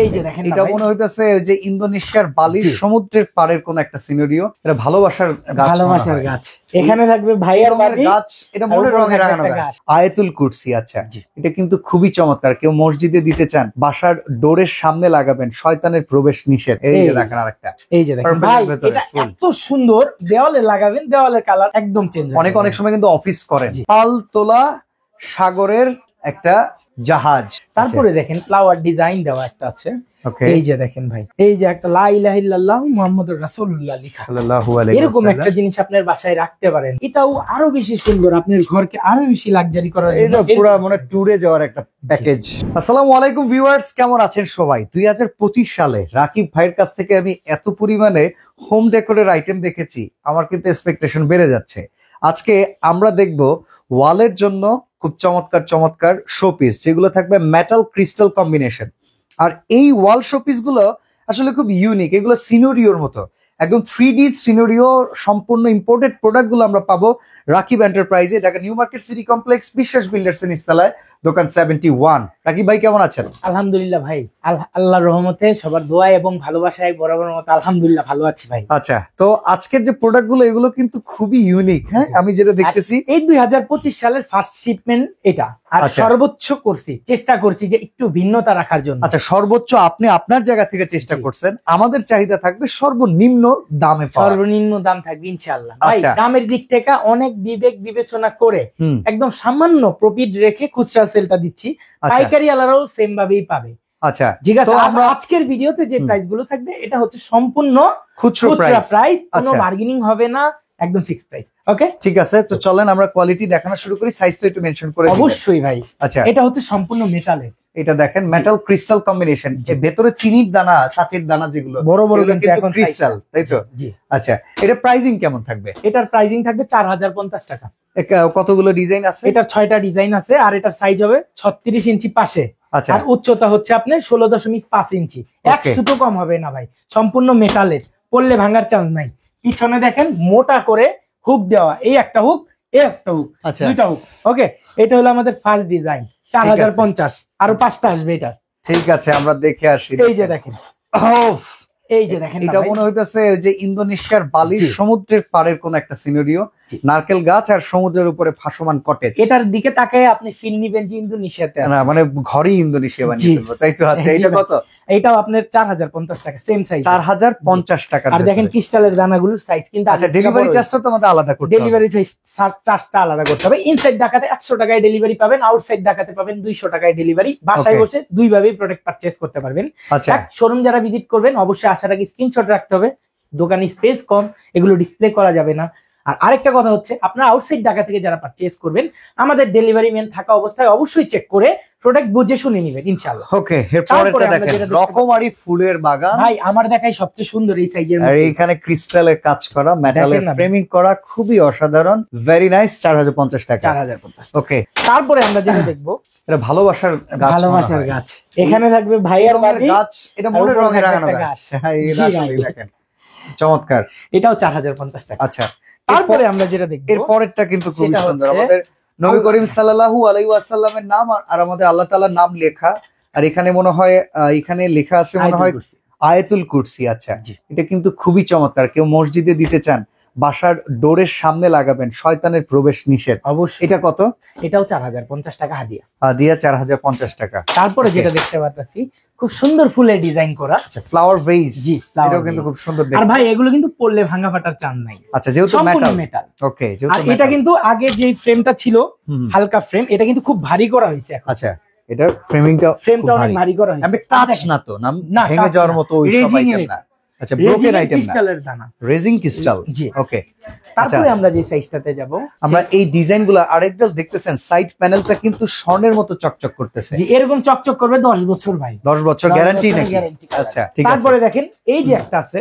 এই যে দেখেন এটা মনে হইতাছে যে ইন্দোনেশিয়ার বালির সমুদ্রের পাড়ের কোন একটা সিনারিও। এটা ভালোবাসার গাছ। এখানে থাকবে ভাইয়ার গাছ, এটা মনের রঙে রাঙানো গাছ। আয়াতুল কুরসি। আচ্ছা, এটা কিন্তু খুবই চমৎকার। কেউ মসজিদে দিতে চান, বাসার ডোরের সামনে লাগাবেন, শয়তানের প্রবেশ নিষেধ। এই যে দেখেন আরেকটা, এই যে দেখেন ভাই, এটা এত সুন্দর, দেওয়ালে লাগাবেন, দেওয়ালের কালার একদম চেঞ্জ। অনেক সময় কিন্তু অফিস করেন। পালতোলা সাগরের একটা জাহাজ। তারপরে দেখেন ফ্লাওয়ার ডিজাইন দেওয়া একটা আছে। এই যে দেখেন ভাই, এই যে একটা লা ইলাহা ইল্লাল্লাহ মুহাম্মাদুর রাসূলুল্লাহ লেখা, সাল্লাল্লাহু আলাইহি ওয়াসাল্লাম। এরকম একটা জিনিস আপনার বাসায় রাখতে পারেন। এটাও আরো বেশি সুন্দর, আপনার ঘরকে আরো বেশি লাক্সারি করার জন্য। এটা পুরো মানে ট্যুরে যাওয়ার একটা প্যাকেজ। আসসালামু আলাইকুম ভিউয়ার্স, কেমন আছেন সবাই? 2025 সালে রাকিব ভাইয়ের কাছ থেকে আমি এত পরিমাণে হোম ডেকোরের আইটেম দেখেছি, আমার কিন্তু এক্সপেকটেশন বেড়ে যাচ্ছে। আজকে আমরা দেখব ওয়ালের জন্য খুব চমৎকার শোপিস, যেগুলো থাকবে মেটাল ক্রিস্টাল কম্বিনেশন। আর এই ওয়াল শোপিস গুলো আসলে খুব ইউনিক। এগুলো সিনোরিওর মতো, একদম 3D সিনোরিও সম্পূর্ণ ইম্পোর্টেড প্রোডাক্ট গুলো আমরা পাবো রাকিব এন্টারপ্রাইজে, Dhaka new market city complex, Biswas builders এর নিচতলায়, দোকান 71। রাকিব ভাই কেমন আছেন? আলহামদুলিল্লাহ ভাই, আল্লাহর রহমতে, সবার দোয়া এবং ভালোবাসায় বরাবর মতো আলহামদুলিল্লাহ ভালো আছি ভাই। আচ্ছা, তো আজকের যে প্রোডাক্ট গুলো, এগুলো কিন্তু খুবই ইউনিক। হ্যাঁ, আমি যেটা দেখতেছি এই 2025 সালের ফার্স্ট শিপমেন্ট এটা, আর সর্বোচ্চ চেষ্টা করছি যে একটু ভিন্নতা রাখার জন্য। আচ্ছা, সর্বোচ্চ আপনি আপনার জায়গা থেকে চেষ্টা করছেন, আমাদের চাহিদা থাকবে সর্বনিম্ন দামে, সর্বনিম্ন দাম থাকবে ইনশাআল্লাহ। ভাই দামের দিক থেকে অনেক বিবেচনা করে একদম সামান্য প্রফিট রেখে খুচরা সেলটা দিচ্ছি, পাইকারি আলারাও সেম ভাবেই পাবে। আচ্ছা, ঠিক আছে। আমরা আজকের ভিডিওতে যে প্রাইস গুলো থাকবে, এটা হচ্ছে সম্পূর্ণ খুচরা প্রাইস, কোনো বার্গেনিং হবে না, একদম ফিক্সড প্রাইস। ওকে, ঠিক আছে। তো চলেন আমরা কোয়ালিটি দেখানো শুরু করি, সাইজটা একটু মেনশন করে দিবেন। অবশ্যই ভাই। আচ্ছা, এটা হচ্ছে সম্পূর্ণ মেটালের। এটা দেখেন মেটাল ক্রিস্টাল কম্বিনেশন, এর ভেতরে চিনির দানা, কাঁচের দানা যেগুলো বড় কিন্তু এখন ক্রিস্টাল, তাই তো? জি। আচ্ছা, এটা প্রাইসিং কেমন থাকবে? এটার প্রাইসিং থাকবে 4050 টাকা। কতগুলো ডিজাইন আছে? এটার 6টা ডিজাইন আছে, আর এটার সাইজ হবে 36 ইঞ্চি পাশে। আচ্ছা, আর উচ্চতা হচ্ছে আপনার 16.5 ইঞ্চি। এক সুতো কম হবে না ভাই, সম্পূর্ণ মেটালের, পড়লে ভাঙার চান্স নাই। পিছনে দেখেন মোটা করে হুক দেওয়া, এই একটা হুক, এই একটা হুক, দুইটা হুক। ওকে, এটা হলো আমাদের ফার্স্ট ডিজাইন, 4050। আরো 5টা আসবে এটা। ঠিক আছে, আমরা দেখে আসি। এই যে দেখেন, এই যে দেখেন, এটা মনে হইতাছে যে ইন্দোনেশিয়ার বালির সমুদ্রের পাড়ের কোন একটা সিনারিও, নারকেল গাছ আর সমুদ্রের উপরে ভাসমান কটেজ। এটার দিকে তাকায় আপনি ফিল নিবেন যে ইন্দোনেশিয়াতে আছে, না মানে ঘরই ইন্দোনেশিয়া বানিয়ে ফেলবো, তাই তো? আচ্ছা, এটা কত? এটাও আপনার 4050 টাকা, সেম সাইজ, 4050 টাকা। আর দেখেন ক্রিস্টালের দানাগুলোর সাইজ কিন্তু। আচ্ছা, ডেলিভারি চার্জটা তো আমাদের আলাদা করতে হবে। ডেলিভারি চার্জটা আলাদা করতে হবে। ইনসাইড ঢাকাতে 100 টাকায় ডেলিভারি পাবেন, আউটসাইড ঢাকাতে পাবেন 200 টাকায় ডেলিভারি। বাসায় বসে দুই ভাবেই প্রোডাক্ট পারচেজ করতে পারবেন। আচ্ছা, শোরুম যারা ভিজিট করবেন অবশ্যই আসার আগে স্ক্রিনশট রাখতে হবে, দোকানে স্পেস কম, এগুলো ডিসপ্লে করা যাবে না। আর আরেকটা কথা হচ্ছে, আপনারা আউটসাইড ঢাকা থেকে যারা পারচেজ করবেন, আমাদের ডেলিভারি ম্যান থাকা অবস্থায় অবশ্যই চেক করে প্রোডাক্ট বুঝে শুনে নেবেন ইনশাআল্লাহ। ওকে, এরপরে দেখেন রকমারি ফুলের বাগান। ভাই আমার দেখাই সবচেয়ে সুন্দর এই সাইজের, আর এইখানে ক্রিস্টালের কাজ করা, মেটালের ফ্রেমিং করা, খুবই অসাধারণ, ভেরি নাইস। 4050 টাকা। 4050। ওকে, তারপরে আমরা যেটা দেখবো, এটা ভালোবাসার গাছ। এখানে থাকবে ভাইয়ার গাছ, এটা মনের রঙে রাঙানো গাছ। হ্যাঁ, এই দেখেন চমৎকার, এটাও 4050 টাকা। আচ্ছা, তারপরে আমরা যেটা দেখবো, এর পরেরটা কিন্তু খুব সুন্দর। আমাদের নবী করিম সাল্লাল্লাহু আলাইহি ওয়াসাল্লামের নাম আর আমাদের আল্লাহ তাআলার নাম লেখা, আর এখানে মনে হয় এখানে লেখা আছে মনে হয় আয়াতুল কুরসি। আচ্ছা, এটা কিন্তু খুবই চমৎকার। কেউ মসজিদে দিতে চান, বাসার ডোরের সামনে লাগাবেন, শয়তানের প্রবেশ নিষেধ। অবশ্যই। এটা কত? এটাও 4050 টাকা হাদিয়া। 4050 টাকা। তারপরে যেটা দেখতে পাচ্ছি, খুব সুন্দর ফুলের ডিজাইন করা, ফ্লাওয়ার ভেজ। জি, এটাও কিন্তু খুব সুন্দর দেখতে। আর ভাই এগুলো কিন্তু পড়লে ভাঙা ফাটার চান নাই। আচ্ছা, যেহেতু মেটাল। ওকে, আর এটা কিন্তু আগে যে ফ্রেমটা ছিল হালকা ফ্রেম, এটা কিন্তু খুব ভারী করা হয়েছে এখন। আচ্ছা, এটার ফ্রেমটা অনেক ভারী করা হয়েছে। কাঁচ না তো, না ভেঙে যাওয়ার মতো ওই সব আইটেম না। আচ্ছা, ব্রোকেন আইটেম না, ক্রিস্টালের দানা, রেজিং ক্রিস্টাল। জি, ওকে। তারপরে আমরা যে সাইজটাতে যাব, আমরা এই ডিজাইনগুলো আরেকটা দেখতেছেন, সাইড প্যানেলটা কিন্তু স্বর্ণের মতো চকচক করতেছে। জি, এরকম চকচক করবে 10 বছর ভাই। 10 বছর গ্যারান্টি নাকি? আচ্ছা, ঠিক আছে। তারপরে দেখেন এই যে একটা আছে,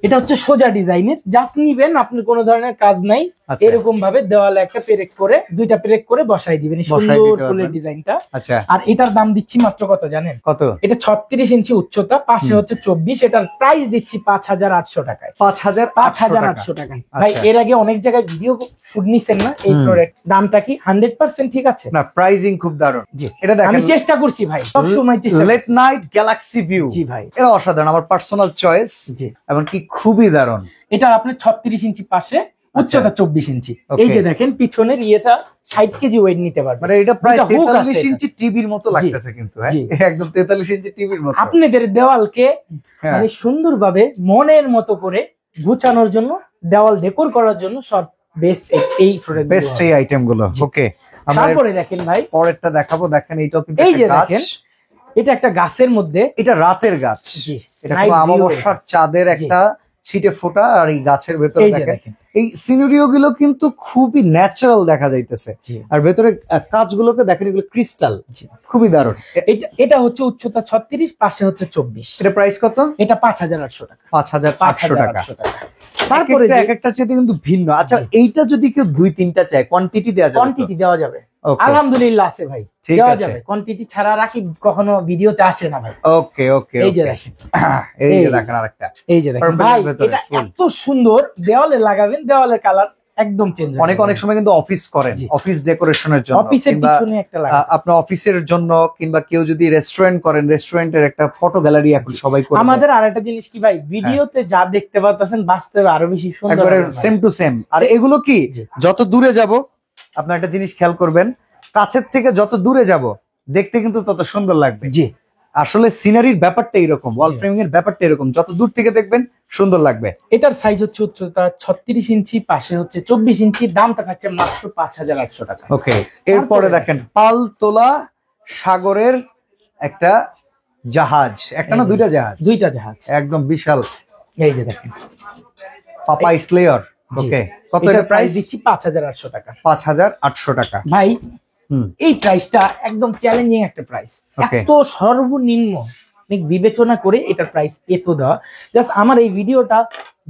এটা হচ্ছে সোজা ডিজাইনের, জাস্ট নিবেন, আপনি কোনো ধরনের কাজ নাই, আচ্ছা। এরকম ভাবে দেওয়ালে একটা পেরেক করে, দুইটা পেরেক করে বসাই দিবেন, এই বসাই সুন্দর দিতে ফুলের পারবেন। ডিজাইনটা। আচ্ছা, আর এটার দাম দিচ্ছি মাত্র কত জানেন? কত? এটা 36 ইঞ্চি উচ্চতা, পাশে হচ্ছে 24, এটার প্রাইস দিচ্ছি 5800 টাকায়। 5800 টাকায় ভাই। আচ্ছা। এর আগে অনেক জায়গায় ভিডিও শুট নিছেন না, এই ফ্লোরের দামটা কি 100% ঠিক আছে? না, প্রাইজিং খুব দারুণ। জি, এটা দেখেন, আমি চেষ্টা করছি ভাই, সব সময় চেষ্টা লেট নাইট গ্যালাক্সি ভিউ। জি ভাই, এটা অসাধারণ, আমার পার্সোনাল চয়েস, জি। এবং কি খুবই দারুণ। এটা আপনার 36 ইঞ্চি পাশে, উচ্চতা 24 ইঞ্চি। Okay. এই যে দেখেন পিছনের ইয়েটা 60 কেজি ওয়েট নিতে পারবে। মানে এটা প্রায় দুইটা hook আছে 43 এটা। ইঞ্চি টিভির মতো লাগতেছে কিন্তু, হ্যাঁ, জি। একদম 43 ইঞ্চি টিভির মতো। আপনাদের দেওয়ালকে হ্যাঁ। মানে সুন্দরভাবে মনের মতো করে গুছানোর জন্য, দেওয়াল ডেকোর করার জন্য সব বেস্ট এই প্রোডাক্ট, বেস্ট এই আইটেম গুলো। জি। ওকে, আমরা তারপরে দেখেন ভাই, পরেরটা দেখাবো। দেখেন, এইটাও কিন্তু এই একটা যে গাছ। দেখেন, এটা একটা গাছের মধ্যে, এটা রাতের গাছ। জি, এটা night খুব view আমাবস্যার এটা। চাঁদের জি। একটা ছিটে ফোটা, আর এই গাছের ভেতরে এই যে দেখেন দেখেন, এই সিনারিও গুলো কিন্তু খুবই ন্যাচারাল দেখা যাইতেছে। জি। আর ভেতরে কাজগুলোকে দেখেন, এগুলো ক্রিস্টাল, জি। খুবই দারুণ। এটা হচ্ছে উচ্চতা 36, পাশে হচ্ছে 24। এটা প্রাইস কত? এটা 5800 টাকা। 5800 টাকা। 5800 টাকা। তারপরে এক একটা চেয়ে কিন্তু ভিন্ন। আচ্ছা, জি। এইটা যদি কেউ 2-3টা চায়, কোয়ান্টিটি দেওয়া যাবে? কোয়ান্টিটি দেওয়া যাবে, ওকে, আলহামদুলিল্লাহ আছে ভাই, ঠিক দেওয়া আছে। যাবে। কোয়ান্টিটি ছাড়া রাকিব কখনো ভিডিওতে আসে না ভাই। ওকে, ওকে। এই যে দেখেন, এই এই যে যে। দেখেন আরেকটা। এই যে দেখেন Purple ভাই, এর ভেতরে এটা ফুল। এত সুন্দর, দেওয়ালে লাগাবেন, দেওয়ালের কালার একদম চেঞ্জ। অনেক সময় কিন্তু অফিস করেন, জি। অফিস ডেকোরেশনের জন্য, অফিসের কিংবা পিছনে একটা লাগাবেন। আপনার অফিসের জন্য, কিংবা কেউ যদি রেস্টুরেন্ট করেন, রেস্টুরেন্টের একটা ফটো গ্যালারি এখন সবাই করে। আমাদের আরেকটা জিনিস কি ভাই, ভিডিওতে যা দেখতে পাচ্ছেন বাস্তবে আরো বেশি সুন্দর একবারে হবে ভাই। Same to same. আর এগুলো কি, জি। যত দূরে যাব, আপনার একটা জিনিস খেয়াল করবেন, কাছের থেকে যত দূরে যাব দেখতে কিন্তু তত সুন্দর লাগবে। জি, আসলে সিনারির ব্যাপারটা এরকম, ওয়াল জি। ফ্রেমিং এর ব্যাপারটা এরকম, যত দূর থেকে দেখবেন সুন্দর লাগবে। এটার সাইজ হচ্ছে উচ্চতা 36 ইঞ্চি, পাশে হচ্ছে 24 ইঞ্চি, দামটা থাকছে মাত্র 5800 টাকা। ওকে, এরপরে দেখেন পালতোলা সাগরের একটা জাহাজ, একটা না দুইটা জাহাজ? দুইটা জাহাজ, একদম বিশাল। এই যে দেখেন, পাপা স্লেয়ার। জি। ওকে, কত এটার এটা প্রাইস? দিচ্ছি 5800 টাকা। 5800 টাকা। ভাই হুম, এই প্রাইসটা একদম চ্যালেঞ্জিং একটা প্রাইস, Okay. এত সর্বনিম্ন বিবেচনা করে এটার প্রাইস এত দেওয়া। জাস্ট আমার এই ভিডিওটা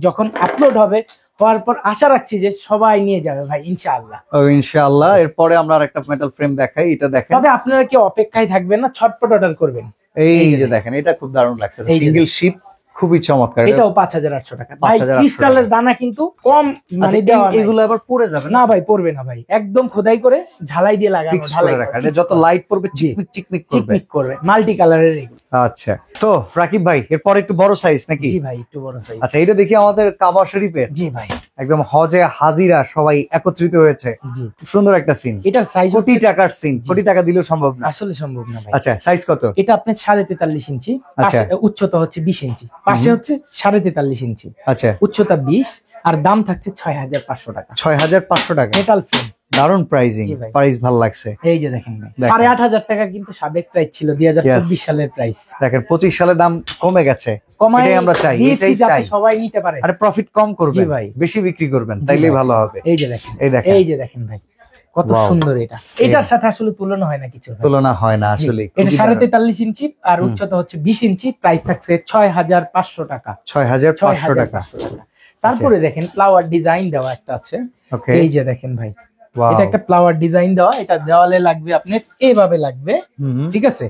যখন আপলোড হবে, হওয়ার পর আশা রাখছি যে সবাই নিয়ে যাবে ভাই, ইনশাআল্লাহ। ও ইনশাআল্লাহ। এরপরে আমরা আরেকটা মেটাল ফ্রেম দেখাই, এটা দেখেন। তবে আপনারা কি অপেক্ষায় থাকবেন না, ছটপট অর্ডার করবেন। এই এই যে যে দেখেন, এটা খুব দারুণ লাগছে, এই যে সিঙ্গেল শিপ, খুবই চমৎকার। এটাও 5800 টাকা ভাই। 5800 ক্রিস্টালের দানা কিন্তু কম আচ্ছা, মানে দেওয়া নাই। এগুলো আবার পড়ে যাবে না ভাই, পড়বে না ভাই, একদম খোদাই করে ঝালাই দিয়ে লাগানো, ফিক্স ঢালাই করে রাখা, করা, এটা যত লাইট পড়বে জি। চিকমিক চিকমিক করবে। চিকমিক করবে, মাল্টি কালারের এগুলো। আচ্ছা, তো রাকিব ভাই, এরপর একটু বড় সাইজ নাকি? জি ভাই, একটু বড় সাইজ। আচ্ছা, এটা দেখি আমাদের কাবা শরীফের জি ভাই, একদম হজে হাজিরা সবাই একত্রিত হয়েছে, জি। খুব সুন্দর একটা সিন। এটার সাইজ কোটি টাকার সিন, কোটি টাকা দিলেও সম্ভব না। আসলে সম্ভব না ভাই। আচ্ছা, সাইজ কত? এটা আপনার 43.5 ইঞ্চি, আচ্ছা। পাশে উচ্চতা হচ্ছে 20 ইঞ্চি, পাশে হচ্ছে 43.5 ইঞ্চি, আচ্ছা, উচ্চতা 20, আর দাম থাকছে 6500 টাকা। 6500 টাকা। Metal frame. দারুণ প্রাইজিং, জি ভাই। প্রাইস ভালো লাগছে। এই যে দেখেন ভাই, দেখেন। 8500 টাকা কিন্তু সাবেক প্রাইস ছিল 2024 Yes. সালের প্রাইস। দেখেন 25 সালে দাম কমে গেছে, কমাই এটাই আমরা চাই, দিয়েছি এটাই যাতে চাই। সবাই নিতে পারে। আরে প্রফিট কম করবেন, জি ভাই। বেশি বিক্রি করবেন, জি তাইলেই ভাই। ভালো হবে। এই যে দেখেন, এই দেখেন। এই যে দেখেন ভাই, কত Wow. সুন্দর এটা। এটার সাথে আসলে তুলনা হয় না কিছু ভাই। তুলনা হয় না জি, আসলে। এটা 43.5 ইঞ্চি আর উচ্চতা হচ্ছে 20 ইঞ্চি, প্রাইস থাকছে 6500 টাকা। 6500 টাকা। 6500 টাকা। তারপরে দেখেন ফ্লাওয়ার ডিজাইন দেওয়া একটা আছে, ওকে, এই যে দেখেন ভাই, ওয়াও। এটা একটা ফ্লাওয়ার ডিজাইন দেওয়া, এটা দেওয়ালে লাগবে আপনার এইভাবে লাগবে, হুম, ঠিক আছে?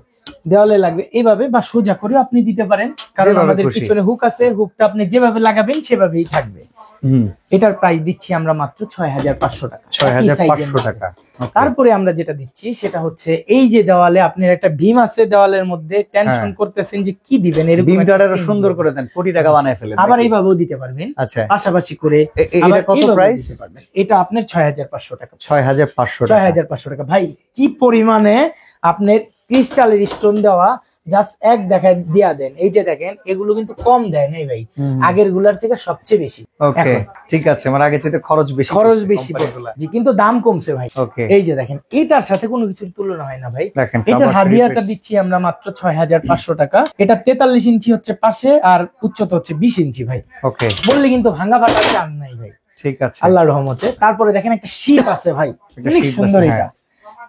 দেওয়ালে লাগবে এইভাবে, বা সোজা করে আপনি দিতে পারেন, কারণ যেভাবে আমাদের খুশি। পিছনে হুক আছে, হুকটা আপনি যেভাবে লাগাবেন সেভাবেই থাকবে। হুম, এটার প্রাইস দিচ্ছি আমরা মাত্র 6500 টাকা। একই size এর 6500 মধ্যে। টাকা। Okay. তারপরে আমরা যেটা দিচ্ছি সেটা হচ্ছে এই যে দেওয়ালে আপনার একটা ভীম আছে, দেওয়ালের মধ্যে টেনশন হ্যাঁ। করতেছেন যে কি দিবেন, এরকম বিমটা একটা আরো theme সুন্দর দিবেন। করে দেন, কোটি টাকা বানায় ফেলেন আবার নাকি? এইভাবেও দিতে পারবেন, আচ্ছা, পাশাপাশি করে। এটা আবার কত এইভাবেও প্রাইস? দিতে পারবেন। এটা আপনার 6500 টাকা। 6500 টাকা। 6500 টাকা ভাই, কি পরিমাণে আপনার ক্রিস্টালের স্টোন দেওয়া, জাস্ট এক দেখায় দিয়া দেন। এই যে দেখেন, এগুলো কিন্তু কম দেয় নাই ভাই, হুম। আগের গুলার থেকে সবচেয়ে বেশি। ওকে, এখন ঠিক আছে, আমার আগে যেতে খরচ বেশি, খরচ বেশি পড়ছে, জি, কিন্তু দাম কমছে ভাই। ওকে, এই যে দেখেন, এটার সাথে কোনো কিছুর তুলনা হয় না ভাই। দেখেন এটার কাবা হাদিয়াটা শরীফের- দিচ্ছি আমরা মাত্র 6500 টাকা। এটা 43 ইঞ্চি হচ্ছে পাশে, আর উচ্চতা হচ্ছে 20 ইঞ্চি ভাই। ওকে, বললে কিন্তু ভাঙা ফাটা চান নাই ভাই, ঠিক আছে। আল্লাহর রহমতে। তারপরে দেখেন একটা শিপ আছে ভাই, একটা অনেক sheep সুন্দর আছে, এটা। হ্যাঁ।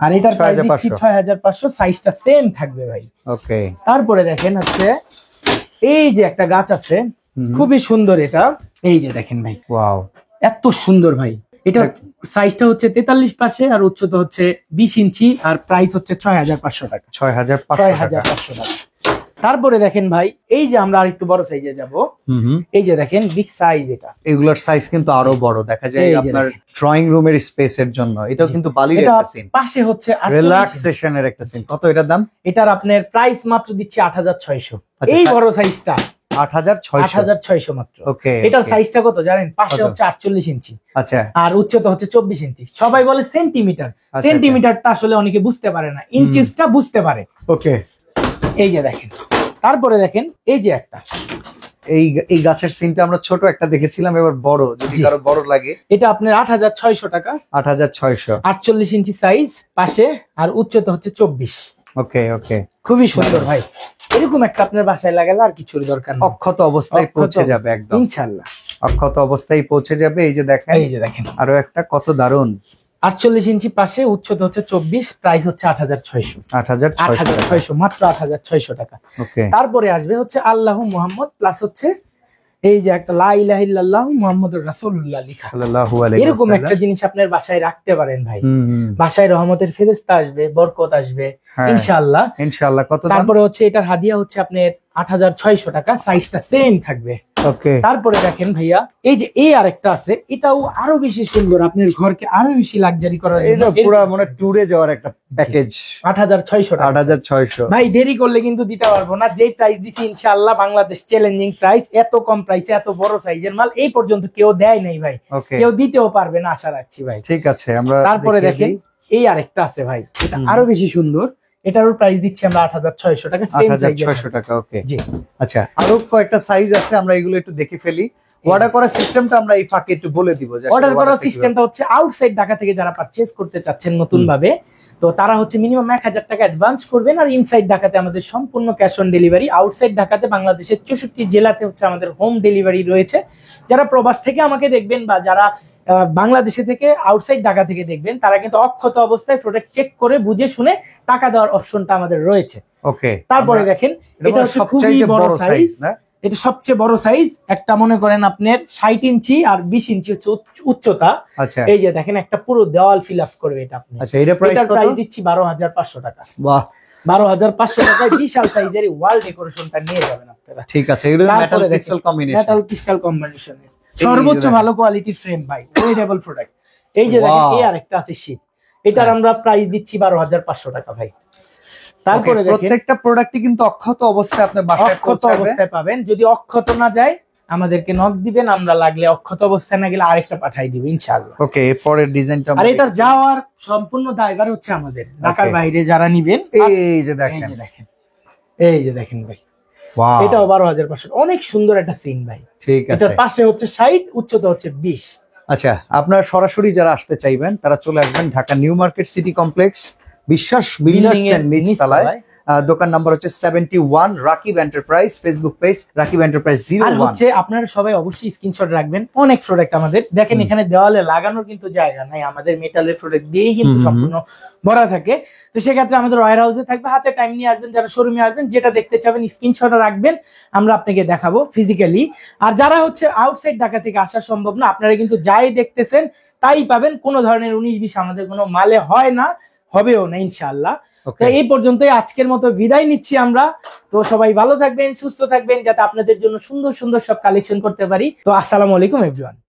আর এটার প্রাইস 6500 দিচ্ছি 6500, সাইজটা সেম থাকবে ভাই। ওকে, তারপরে দেখেন হচ্ছে এই যে একটা গাছ আছে, খুবই সুন্দর এটা। এই যে দেখেন ভাই, ওয়াও, এত সুন্দর ভাই। এটা সাইজটা হচ্ছে 43 পাশে আর উচ্চতা হচ্ছে 20 ইঞ্চি আর প্রাইস হচ্ছে 6500 টাকা। 6500 টাকা। তারপরে দেখেন ভাই, এই যে আমরা আরেকটু বড় সাইজে যাব। এই যে দেখেন বিগ সাইজ, এটা এগুলোর সাইজ কিন্তু আরো বড় দেখা যায় এই যে আপনার দেখেন। ড্রয়িং রুমের স্পেসের জন্য। এটাও কিন্তু বালির এটা একটা সিন, পাশে হচ্ছে 48 রিল্যাক্সেশনের একটা সিন। কত এটার দাম? এটার আপনার প্রাইস মাত্র দিচ্ছি 8600। আচ্ছা, এই বড় সাইজটা 8600। 8600 মাত্র। ওকে, এটার সাইজটা কত জানেন? পাশে কত? হচ্ছে 48 ইঞ্চি আচ্ছা আর উচ্চতা হচ্ছে 24 ইঞ্চি। সবাই বলে সেন্টিমিটার, আচ্ছা। সেন্টিমিটারটা আসলে অনেকে বুঝতে পারে না, ইঞ্চিসটা বুঝতে পারে। ওকে, এই যে দেখেন। তারপরে দেখেন এই যে একটা, এই গাছের সিনটা আমরা ছোট একটা দেখেছিলাম, এবার বড়, যদি জি। কারো বড় লাগে। এটা আপনার 8600 টাকা। 8600। 48 ইঞ্চি সাইজ পাশে আর উচ্চতা হচ্ছে 24। ওকে ওকে, খুবই সুন্দর ভাই। এরকম একটা আপনার বাসায় লাগালে আর কিছুর দরকার নেই, অক্ষত অবস্থায় পৌঁছে যাবে একদম, ইনশাআল্লাহ অক্ষত অবস্থায় পৌঁছে যাবে। এই যে দেখেন, এই যে দেখেন আরো একটা কত দারুন। 48 ইঞ্চি পাশে উচ্চতা হচ্ছে 24, প্রাইস হচ্ছে 8600। 8600। মাত্র 8600 টাকা। ওকে, তারপরে আসবে হচ্ছে আল্লাহ মুহাম্মদ প্লাস হচ্ছে এই যে একটা লা ইলাহা ইল্লাল্লাহ মুহাম্মাদুর রাসূলুল্লাহ লেখা। সাল্লাল্লাহু আলাইহি এরকম ওয়াসাল্লাম। একটা জিনিস আপনার বাসায় রাখতে পারেন ভাই। হুম। বাসায় রহমতের ফেরেশতা আসবে, বরকত আসবে হ্যাঁ। ইনশাআল্লাহ। ইনশাআল্লাহ। কত দাম? তারপরে হচ্ছে এটার হাদিয়া হচ্ছে আপনার 8600 টাকা, সাইজটা সেম থাকবে। ওকে, তারপরে দেখেন ভাইয়া, এই যে এই আরেকটা আছে, এটাও আরো বেশি সুন্দর, আপনার ঘরকে আরো বেশি লাক্সারি করার এটা জন্য। পুরো মানে ট্যুরে যাওয়ার একটা প্যাকেজ। 8600 টাকা। 8600। ভাই দেরি করলে কিন্তু দিতে পারবো না। যেই প্রাইস দিছি ইনশাআল্লাহ বাংলাদেশ চ্যালেঞ্জিং প্রাইস। এত কম প্রাইসে এত বড় সাইজের মাল এই পর্যন্ত কেউ দেয় নাই ভাই, ওকে, কেউ দিতেও পারবে না আশা রাখছি ভাই। ঠিক আছে, আমরা তারপরে দেখিয়ে দেখেন দিই। এই আরেকটা আছে ভাই, এটা আরো বেশি সুন্দর। এটারও প্রাইস দিচ্ছি আমরা 8600 টাকা, সেম সাইজের। 8600 টাকা। ওকে, জি। আচ্ছা, আরো কয়েকটা সাইজ আছে, আমরা এগুলো একটু দেখে ফেলি। অর্ডার করার সিস্টেমটা আমরা এই ফাঁকে একটু বলে দিব। অর্ডার করার সিস্টেমটা হচ্ছে আউটসাইড ঢাকা থেকে যারা পারচেজ করতে চাচ্ছেন নতুন ভাবে, তো তারা হচ্ছে মিনিমাম 1000 টাকা অ্যাডভান্স করবেন। আর ইনসাইড ঢাকাতে আমাদের সম্পূর্ণ ক্যাশ অন ডেলিভারি। আউটসাইড ঢাকাতে বাংলাদেশের 64 জেলাতে হচ্ছে আমাদের হোম ডেলিভারি রয়েছে। যারা প্রবাস থেকে আমাকে দেখবেন বা যারা বাংলাদেশে থেকে আউটসাইড ঢাকা থেকে দেখবেন, তারা কিন্তু অক্ষত অবস্থায় প্রোডাক্ট চেক করে বুঝে শুনে টাকা দেওয়ার অপশনটা আমাদের রয়েছে। ওকে, তারপরে দেখেন এটা হচ্ছে খুবই বড় সাইজ। না? এটা সবচেয়ে বড় সাইজ। একটা মনে করেন আপনার 60 ইঞ্চি আর 20 ইঞ্চি হচ্ছে উচ্চতা। আচ্ছা এই যে দেখেন একটা পুরো দেওয়াল ফিল আপ করবে এটা আপনি। আচ্ছা, এটা প্রাইস কত? প্রাইস দিচ্ছি 12500 টাকা। বাহ, 12500 টাকায় বিশাল সাইজের ওয়াল ডেকোরেশনটা নিয়ে যাবেন আপনারা। ঠিক আছে। এগুলো মেটাল তারপরে দেখেন, ক্রিস্টাল কম্বিনেশন। মেটাল ক্রিস্টাল কম্বিনেশনের সর্বোচ্চ দেখেন। ভালো কোয়ালিটির ফ্রেম ভাই, ওয়েটেবল প্রোডাক্ট। এই যে দেখেন Wow. এই আরেকটা আছে শীট, এটার আমরা প্রাইস দিচ্ছি 12500 টাকা ভাই। তারপরে দেখেন প্রত্যেকটা প্রোডাক্টই কিন্তু অক্ষত অবস্থায় আপনার বাসায় অক্ষত পৌঁছাবে। অবস্থায় পাবেন। যদি অক্ষত না যায় আমাদেরকে নক দিবেন, আমরা লাগলে অক্ষত অবস্থায় না গেলে আরেকটা পাঠাই দিব ইনশাআল্লাহ। ওকে, পরের ডিজাইনটা আর এটার যাওয়ার সম্পূর্ণ দায়ভার হচ্ছে আমাদের। ঢাকার Okay. বাইরে যারা নিবেন, এই যে এই দেখেন, যে দেখেন, এই যে দেখেন ভাই, ওয়াও, এটাও 12500। অনেক সুন্দর একটা সিন ভাই। ঠিক আছে। এটার পাশে হচ্ছে 60, উচ্চতা হচ্ছে 20। আচ্ছা, আপনারা সরাসরি যারা আসতে চাইবেন তারা চলে আসবেন Dhaka new market city complex, Biswas builders এর নিচতলায়। দোকান নাম্বার হচ্ছে 71, Rakib enterprise. Facebook page Rakib enterprise আর 01। হচ্ছে আপনারা সবাই অবশ্যই স্ক্রিনশট রাখবেন। অনেক প্রোডাক্ট আমাদের দেখেন, এখানে দেওয়ালে লাগানোর কিন্তু জায়গা নাই, আমাদের মেটালের প্রোডাক্ট দিয়েই কিন্তু সম্পূর্ণ ভরা থাকে। তো সেক্ষেত্রে আমাদের ওয়্যার হাউসে থাকবে, হাতে টাইম নিয়ে আসবেন, যারা শোরুমে আসবেন যেটা দেখতে চাবেন স্ক্রিনশট রাখবেন, আমরা আপনাকে দেখাবো ফিজিক্যালি। আর যারা হচ্ছে আউটসাইড ঢাকা থেকে আসা সম্ভব না, আপনারা কিন্তু যাই দেখতেছেন তাই পাবেন। কোনো ধরনের 19-20 আমাদের কোনো মালে হয় না, হবেও না ইনশাআল্লাহ। তো এই পর্যন্তই আজকের মতো বিদায় নিচ্ছি আমরা। তো সবাই ভালো থাকবেন, সুস্থ থাকবেন, যাতে আপনাদের জন্য সুন্দর সুন্দর সব কালেকশন করতে পারি। তো আসসালামু আলাইকুম এভরিওয়ান।